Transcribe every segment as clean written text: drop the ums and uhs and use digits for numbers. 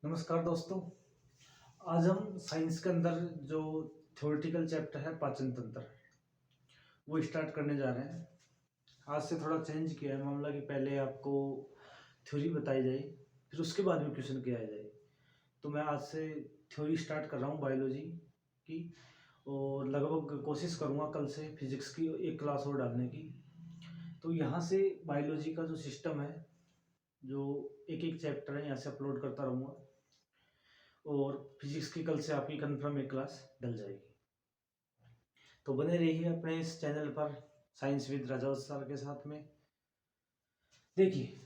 नमस्कार दोस्तों। आज हम साइंस के अंदर जो थ्योरेटिकल चैप्टर है पाचन तंत्र वो स्टार्ट करने जा रहे हैं। आज से थोड़ा चेंज किया है मामला कि पहले आपको थ्योरी बताई जाए, फिर उसके बाद में क्वेश्चन किया जाए। तो मैं आज से थ्योरी स्टार्ट कर रहा हूँ बायोलॉजी की, और लगभग कोशिश करूँगा कल से फिजिक्स की एक क्लास और डालने की। तो यहाँ से बायोलॉजी का जो सिस्टम है, जो एक एक चैप्टर है, यहाँ से अपलोड करता रहूँगा, और फिजिक्स की कल से आपकी कंफर्म एक क्लास डल जाएगी। तो बने रहिए अपने इस चैनल पर साइंस विद राजा सर के साथ में। देखिए,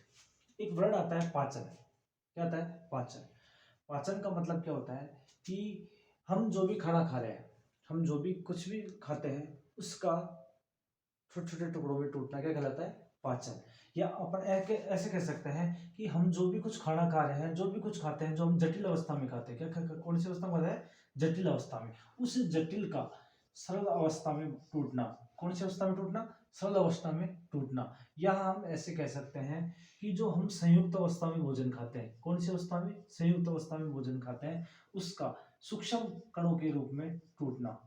एक वर्ड आता है पाचन। क्या आता है? पाचन। पाचन का मतलब क्या होता है कि हम जो भी खाना खा रहे हैं, हम जो भी कुछ भी खाते हैं, उसका छोटे छोटे टुकड़ों में टूटना क्या कहलाता है? पाचन। या अपन ऐसे कह सकते हैं कि हम जो भी कुछ खाना खा रहे हैं, जो भी कुछ खाते हैं, जो हम जटिल अवस्था में खाते हैं, कौन सी अवस्था में खाते हैं? जटिल अवस्था में। उस जटिल का सरल अवस्था में टूटना। कौन सी अवस्था में टूटना? सरल अवस्था में टूटना। या हम ऐसे कह सकते हैं कि जो हम संयुक्त अवस्था में भोजन खाते हैं, कौन सी अवस्था में? संयुक्त अवस्था में भोजन खाते हैं, उसका सूक्ष्म कणों के रूप में टूटना।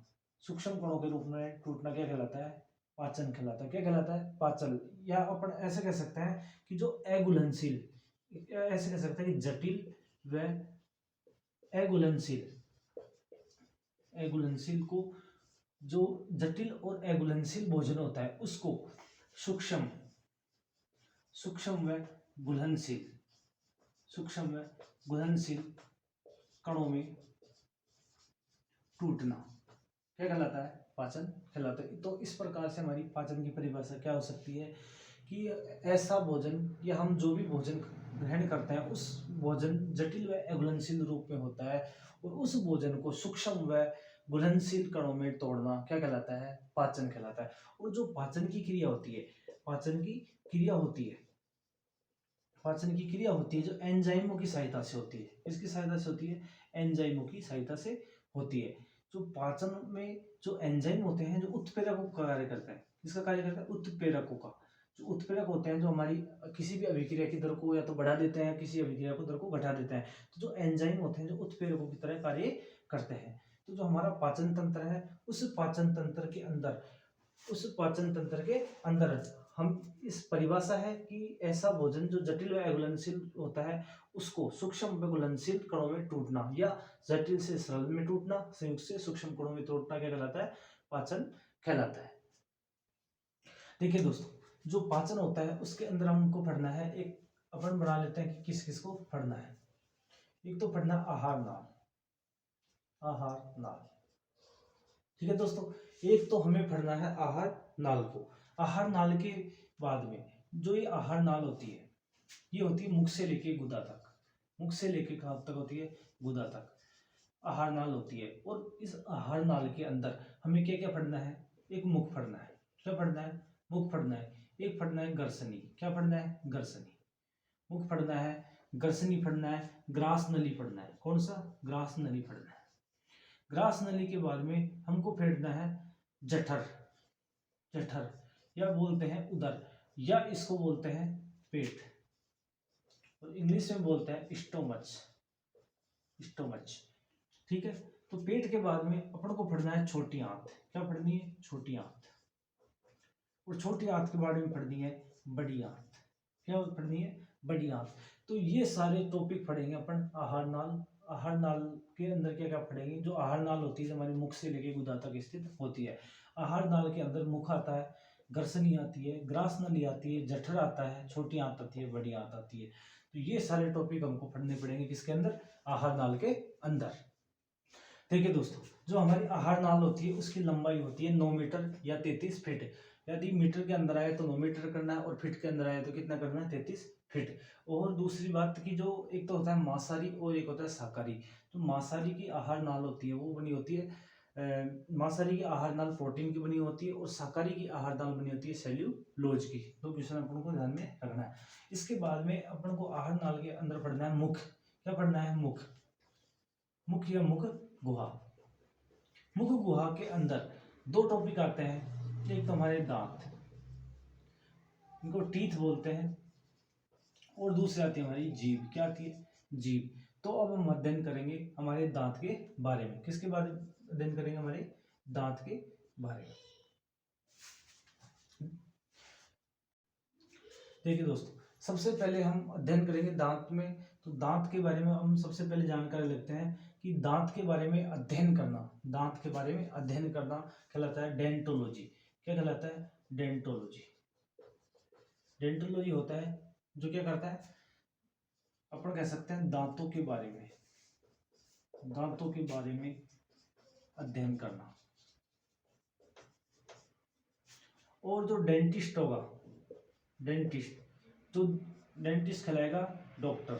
सूक्ष्म कणों के रूप में टूटना क्या कहलाता है? पाचन कहलाता है। क्या कहलाता है? पाचन। या अपन ऐसे कह सकते हैं कि जो अघुलनशील, ऐसे कह सकते हैं कि जटिल व अघुलनशील, अघुलनशील को, जो जटिल और अघुलनशील भोजन होता है उसको सूक्ष्म, सूक्ष्म व घुलनशील, सूक्ष्म व घुलनशील कणों में टूटना क्या कहलाता है? पाचन कहलाता है। तो इस प्रकार से हमारी पाचन की परिभाषा क्या हो सकती है कि ऐसा भोजन, या हम जो भी भोजन ग्रहण करते हैं उस भोजन जटिल व अघुलनशील रूप में होता है, और उस भोजन को सूक्ष्म व घुलनशील कणों में तोड़ना क्या कहलाता है? पाचन कहलाता है। और जो पाचन की क्रिया होती है, पाचन की क्रिया होती है, पाचन की क्रिया होती है जो एंजाइमों की सहायता से होती है। किसकी सहायता से होती है? एंजाइमों की सहायता से होती है। जो पाचन में जो एंजाइम होते हैं, जो उत्प्रेरकों का कार्य करते हैं। किसका कार्य करता है? उत्प्रेरकों का। जो उत्प्रेरक होते हैं, जो हमारी किसी भी अभिक्रिया की दर को या तो बढ़ा देते हैं, किसी अभिक्रिया को दर को घटा देते हैं। तो जो एंजाइम होते हैं, जो उत्प्रेरकों की तरह कार्य करते हैं। तो जो हमारा पाचन तंत्र है, उस पाचन तंत्र के अंदर, उस पाचन तंत्र के अंदर हम इस परिभाषा है कि ऐसा भोजन जो जटिल व अघुलनशील होता है उसको सूक्ष्म व घुलनशील कणों में टूटना, या जटिल से सरल में टूटना, संयुक्त से सूक्ष्म कणों में टूटना क्या कहलाता है? पाचन कहलाता है। देखिए दोस्तों, जो पाचन होता है उसके अंदर हमको पढ़ना है, एक अपन बना लेते हैं कि किस किस को पढ़ना है। एक तो पढ़ना आहार नाल, आहार नाल। ठीक है दोस्तों, एक तो हमें पढ़ना है आहार नाल को। आहार नाल के बाद में जो ये आहार नाल होती है, ये होती है मुख से लेके गुदा तक। मुख से लेके कहाँ तक होती है? गुदा तक आहार नाल होती है। और इस आहार नाल के अंदर हमें क्या क्या पढ़ना है? एक मुख पढ़ना है। क्या पढ़ना है? मुख पढ़ना है। एक पढ़ना है गर्सनी। क्या पढ़ना है? गर्सनी। मुख पढ़ना है, गर्सनी पढ़ना है, ग्रास नली पढ़ना है। कौन सा? ग्रास नली पढ़ना है। ग्रास नली के बाद में हमको पढ़ना है जठर। जठर या बोलते हैं उदर, या इसको बोलते हैं पेट, और इंग्लिश में बोलते हैं स्टोमच, स्टोमच। ठीक है। तो पेट के बाद में अपन को पढ़ना है छोटी आंत। क्या पढ़नी है? छोटी आंत। और छोटी आंत के बारे में पढ़नी है बड़ी आंत। क्या पढ़नी है? बड़ी आंत। तो ये सारे टॉपिक पढ़ेंगे अपन आहार नाल। आहार नाल के अंदर क्या क्या पढ़ेंगे? जो आहार नाल होती है, हमारे मुख से लेके गुदा तक स्थित होती है। आहार नाल के अंदर मुख आता है, गर्सनी आती है, ग्रास नली आती है, जठर आता है, छोटी आंत आती है, बड़ी आंत आती है। तो ये सारे टॉपिक हमको पढ़ने पड़ेंगे किसके अंदर? आहार नाल के अंदर। देखिए दोस्तों, जो हमारी आहार नाल होती है उसकी लंबाई होती है 9 मीटर या 33 फीट। यदि मीटर के अंदर आए तो 9 मीटर करना है, और फीट के अंदर आए तो कितना करना है? 33 फीट। और दूसरी बात की, जो एक तो होता है मांसाहारी और एक होता है शाकाहारी। तो मांसाहारी की आहार नाल होती है वो बनी होती है, मांसाहारी की आहार नाल प्रोटीन की बनी होती है, और शाकाहारी की आहार नाल बनी होती है सेल्यूलोज की। तो क्वेश्चन अपन को ध्यान में रखना है। इसके बाद में अपन को आहार नाल के अंदर पढ़ना है मुख। क्या पढ़ना है? मुख। मुख या मुख गुहा। मुख गुहा के अंदर दो टॉपिक आते हैं। एक तो हमारे दांत, इनको टीथ बोलते हैं, और दूसरी आती है हमारी जीभ। क्या आती है? जीभ। तो अब हम अध्ययन करेंगे हमारे दांत के बारे में। किसके बारे में अध्ययन करेंगे? हमारे दांत के बारे में। देखिए दोस्तों, सबसे पहले हम अध्ययन करेंगे दांत में। तो दांत के बारे में हम सबसे पहले जानकारी लेते हैं कि दांत के बारे में अध्ययन करना, दांत के बारे में अध्ययन करना कहलाता है डेंटोलॉजी। क्या कहलाता है? डेंटोलॉजी। डेंटोलॉजी होता है जो क्या करता है, अपन कह सकते हैं दांतों के बारे में, दांतों के बारे में अध्ययन करना। और जो डेंटिस्ट होगा, डेंटिस्ट, जो डेंटिस्ट कहलाएगा डॉक्टर,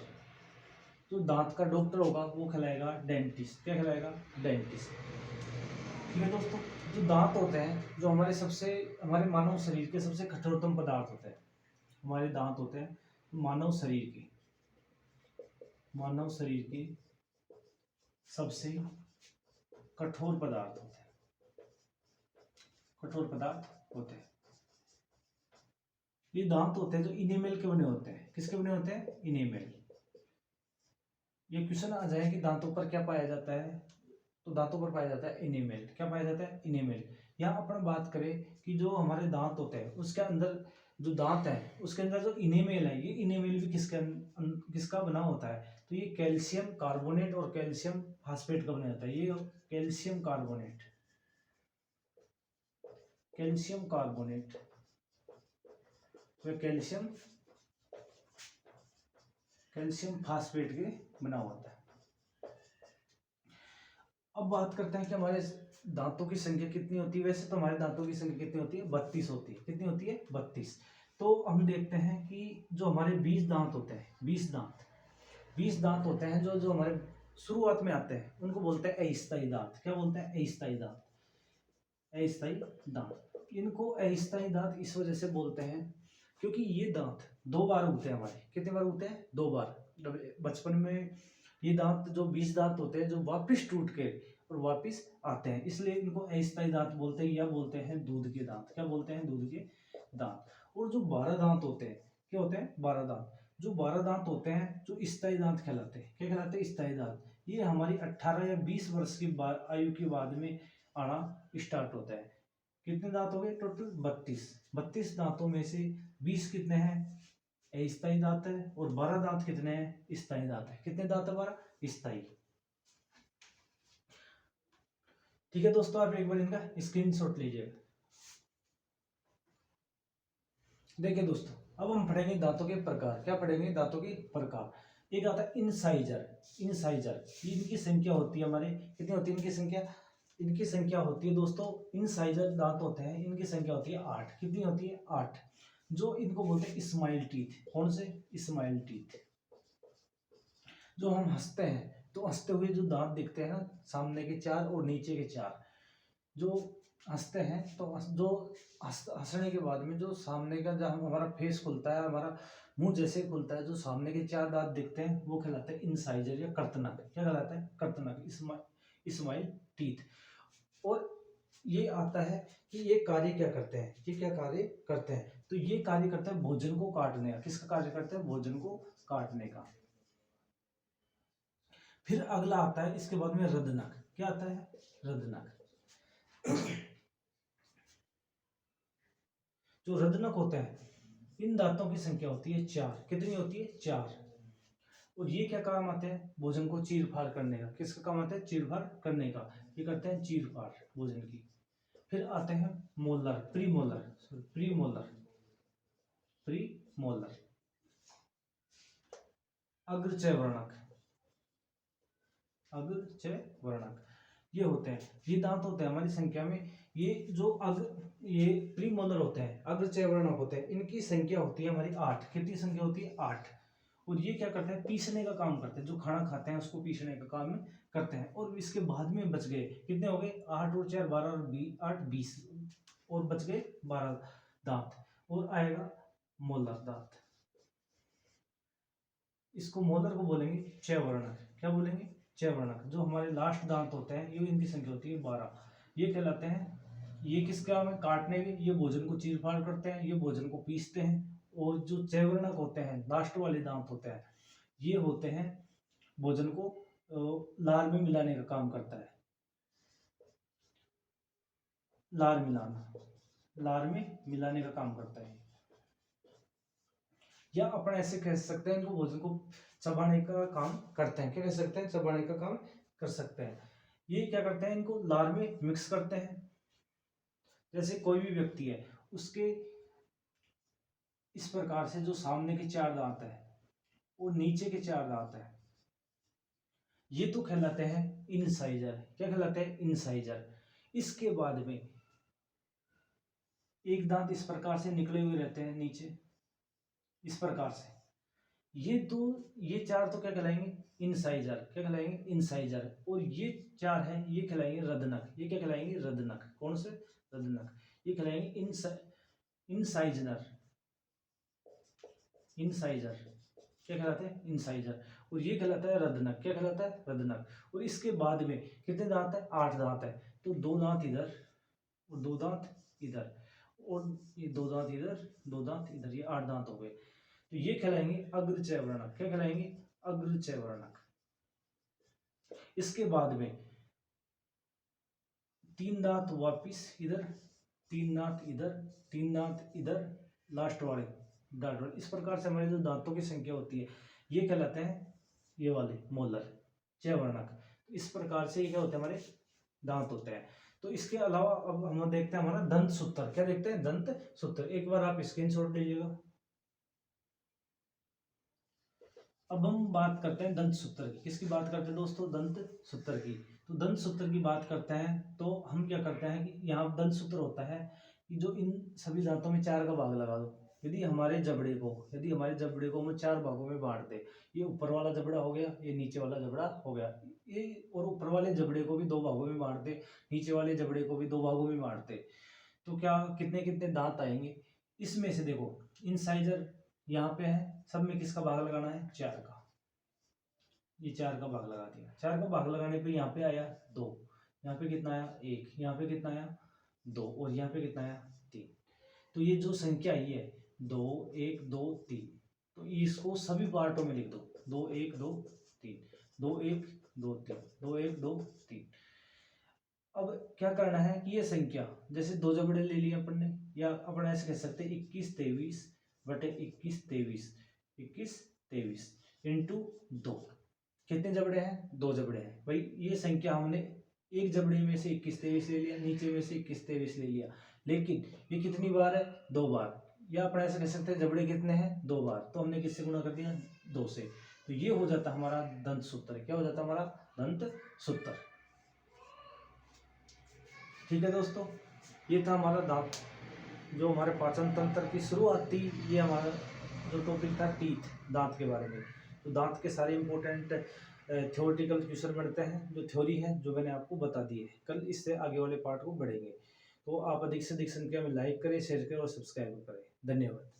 जो दांत का डॉक्टर होगा वो कहलाएगा डेंटिस्ट। क्या कहलाएगा? डेंटिस्ट। ठीक है दोस्तों, जो दांत होते हैं, जो हमारे मानव शरीर के सबसे कठोरतम पदार्थ होते हैं, हमारे दांत होते हैं मानव शरीर के सबसे कठोर पदार्थ होते हैं, कठोर पदार्थ होते हैं। ये दांत होते हैं जो इनेमेल के बने होते हैं। किसके बने होते हैं? इनेमेल। ये क्वेश्चन आ जाए कि दांतों पर क्या पाया जाता है, तो दांतों पर पाया जाता है इनेमेल। क्या पाया जाता है? इनेमेल। यहाँ अपन बात करें कि जो हमारे दांत होते हैं उसके अंदर, जो दांत है उसके अंदर जो इनेमेल है, ये इनेमेल भी किसका बना होता है? तो ये कैल्शियम कार्बोनेट और कैल्शियम फास्फेट का बना होता है। ये calcium carbonate, calcium carbonate, calcium phosphate के बना होता है। अब बात करते हैं कि हमारे दांतों की संख्या कितनी होती है। वैसे तो हमारे दांतों की संख्या कितनी होती है? 32 होती है। कितनी होती है? 32। तो हम देखते हैं कि जो हमारे 20 दांत होते हैं, 20 दांत होते हैं जो हमारे शुरुआत में आते हैं, उनको बोलते हैं अस्थायी दांत। क्या बोलते हैं? अस्थायी दांत। अस्थायी दांत। इनको अस्थायी दांत इस वजह से बोलते हैं क्योंकि ये दांत 2 बार उगते हैं हमारे। कितने बार उगते हैं? 2 बार। बचपन में ये दांत, जो 20 दांत होते हैं, जो वापस टूट के और वापस आते हैं, इसलिए इनको अस्थायी दांत बोलते हैं, या बोलते हैं दूध के दांत। क्या बोलते हैं? दूध के दांत। और जो 12 दांत होते हैं, क्या होते हैं? 12 दांत। जो 12 दांत होते हैं जो स्थायी दांत कहलाते हैं। क्या कहलाते हैं? स्थायी दांत। ये हमारी 18 या 20 वर्ष की आयु के बाद में आना स्टार्ट होता है। कितने दांत हो गए? टोटल 32 दांतों में से 20 कितने हैं? अस्थायी दांत है, और 12 दांत कितने हैं? स्थायी दांत है। कितने दांत है? 12 स्थायी। ठीक है दोस्तों, आप एक बार इनका स्क्रीनशॉट लीजिएगा। देखिए दोस्तों, अब हम पढ़ेंगे दांतों के प्रकार। क्या पढ़ेंगे? दांतों के प्रकार। एक आता है इंसाइजर। इनकी संख्या होती है हमारे, कितनी होती है इनकी संख्या? इनकी संख्या होती है दोस्तों, इंसाइजर दांत होते हैं, इनकी संख्या होती है 8। कितनी होती है? 8। जो इनको बोलते हैं स्माइल टीथ। कौन से? Smile teeth. जो हम हंसते हैं तो हंसते हुए जो दांत दिखते हैं ना, सामने के 4 और नीचे के 4, जो हंसते हैं तो जो हंसने के बाद में जो सामने का, जब हमारा फेस खुलता है, हमारा मुंह जैसे खुलता है, जो सामने के 4 दांत दिखते हैं वो कहलाता है इंसाइजर या कर्तनक। क्या कहलाता है? कर्तनक, स्माइल टीथ। और ये आता है कि ये कार्य क्या करते हैं, ये क्या कार्य करते हैं? तो ये कार्य करते हैं भोजन को काटने का। किसका कार्य करते हैं? भोजन को काटने का। फिर अगला आता है इसके बाद में रदनक। क्या आता है? रदनक। जो रदनक होते हैं, इन दांतों की संख्या होती है 4। कितनी होती है? 4। और ये क्या काम आते हैं? भोजन को चीर फाड़ करने का। किसका काम आता है? चीर फाड़ करने का। ये करते हैं चीर फाड़ भोजन की। फिर आते हैं मोलर, प्रीमोलर, अग्रचयवर्णक, ये होते हैं। ये दांत होते हैं हमारी संख्या में, ये ये प्रीमोलर होते हैं, अग्रचयवर्णक होते हैं, इनकी संख्या होती है हमारी 8। कितनी संख्या होती है? 8। और ये क्या करते हैं? पीसने का काम करते हैं। जो खाना खाते हैं उसको पीसने का काम करते हैं। और इसके बाद में बच गए कितने हो गए? 8 और 4 12 और 8 20, और बच गए 12 दांत। और आएगा मोलर दांत। इसको मोलर को बोलेंगे चयवर्णक। क्या बोलेंगे? चयवर्णक। जो हमारे लास्ट दांत होते हैं, ये इनकी संख्या होती है 12। ये कहलाते हैं, ये किसका में काटने के, ये भोजन को चीर फाड़ करते हैं, ये भोजन को पीसते हैं। और जो चयवर्णक होते हैं, लास्ट वाले दांत होते हैं, ये होते हैं भोजन को लार में मिलाने का काम करता है। लार मिलाना, लार में मिलाने का काम करता है। या अपन ऐसे कह सकते हैं, इनको भोजन को चबाने का काम करते हैं। क्या कह सकते हैं? चबाने का काम कर सकते हैं। ये क्या करते हैं? इनको लार में मिक्स करते हैं। जैसे कोई भी व्यक्ति है, उसके इस प्रकार से जो सामने के 4 दांत है और नीचे के 4 दांत है, ये तो कहलाते हैं इनसाइजर। क्या कहलाते हैं? इनसाइजर। इसके बाद में एक दांत इस प्रकार से निकले हुए रहते हैं नीचे, इस प्रकार से। ये 4 तो क्या कहलाएंगे? इनसाइजर। क्या कहलाएंगे? इनसाइजर। और ये 4 हैं, ये कहलाएंगे रदनक। ये क्या कहलाएंगे? रदनक। कौन से? रदनक। ये कहलाएंगे इनसाइजनर। इनसाइजर क्या कहलाते हैं? इनसाइजर। और ये कहलाता है रदनक। क्या कहलाता है? रदनक। और इसके बाद में कितने दांत है? 8 दांत है। तो 2 दांत इधर और 2 दांत इधर, और ये 2 दांत इधर, 2 दांत इधर, ये 8 दांत हो गए। तो ये कहलाएंगे अग्रचयवर्णक। क्या कहलाएंगे? अग्रचयवर्णक। इसके बाद में 3 दांत वापिस इधर, 3 दांत इधर, 3 दांत इधर, लास्ट वाले दांत वाले। इस प्रकार से हमारे जो दांतों की संख्या होती है, ये कहलाते हैं ये वाले मोलर, चयवर्णक। इस प्रकार से ये क्या होते हैं? हमारे दांत होते हैं। तो इसके अलावा अब हम देखते हैं हमारा दंत सूत्र। क्या देखते हैं? दंत सूत्र। एक बार आप स्क्रीनशॉट लीजिएगा। अब हम बात करते हैं दंत सूत्र की। किसकी बात करते हैं दोस्तों? दंत सूत्र की। तो दंत सूत्र की बात करते हैं तो हम क्या करते हैं कि यहाँ दंत सूत्र होता है कि जो इन सभी दांतों में 4 का भाग लगा दो। यदि हमारे जबड़े को हम 4 भागों में बांट दे, ये ऊपर वाला जबड़ा हो गया, ये नीचे वाला जबड़ा हो गया, ये और ऊपर वाले जबड़े को भी 2 भागों में बांट दे, नीचे वाले जबड़े को भी 2 भागों में बांट दे, तो क्या कितने कितने दांत आएंगे? इसमें से देखो, इंसाइजर यहाँ पे है, सब में किसका भाग लगाना है? 4 का। ये 4 का भाग लगा दिया। 4 का भाग लगाने पे यहाँ पे आया 2, यहाँ पे कितना आया? 1, यहाँ पे कितना आया? 2, और यहाँ पे कितना आया? 3। तो ये जो संख्या आई है 2 1 2 3, तो इसको सभी पार्टों में लिख दो। 2 1 2 3, 2 1 2 3, 2 1 2 3। अब क्या करना है कि ये संख्या, जैसे 2 जबड़े ले लिए अपन ने, या अपन ऐसे कह सकते हैं 21 23 बटे 21 23, 21 23 इंटू 2। कितने जबड़े हैं? 2 जबड़े हैं भाई। ये संख्या हमने एक जबड़े में से 21 23 ले लिया, नीचे में से 21 23 ले लिया, लेकिन ये कितनी बार है? 2 बार। या अपन ऐसे कह सकते हैं जबड़े कितने हैं? 2 बार। तो हमने किससे गुणा कर दिया? 2 से। तो ये हो जाता हमारा दंत सूत्र। क्या हो जाता हमारा? दंत सूत्र। ठीक है दोस्तों, ये था हमारा दांत, जो हमारे पाचन तंत्र की शुरुआत थी। ये हमारा जो टॉपिक था टीथ, दांत के बारे में। तो दांत के सारे इंपॉर्टेंट थ्योरेटिकल क्वेश्चन बनते हैं, जो थ्योरी है जो मैंने आपको बता दी है। कल इससे आगे वाले पार्ट को बढ़ेंगे। तो आप अधिक से अधिक संख्या में लाइक करें, शेयर करें और सब्सक्राइब करें। धन्यवाद।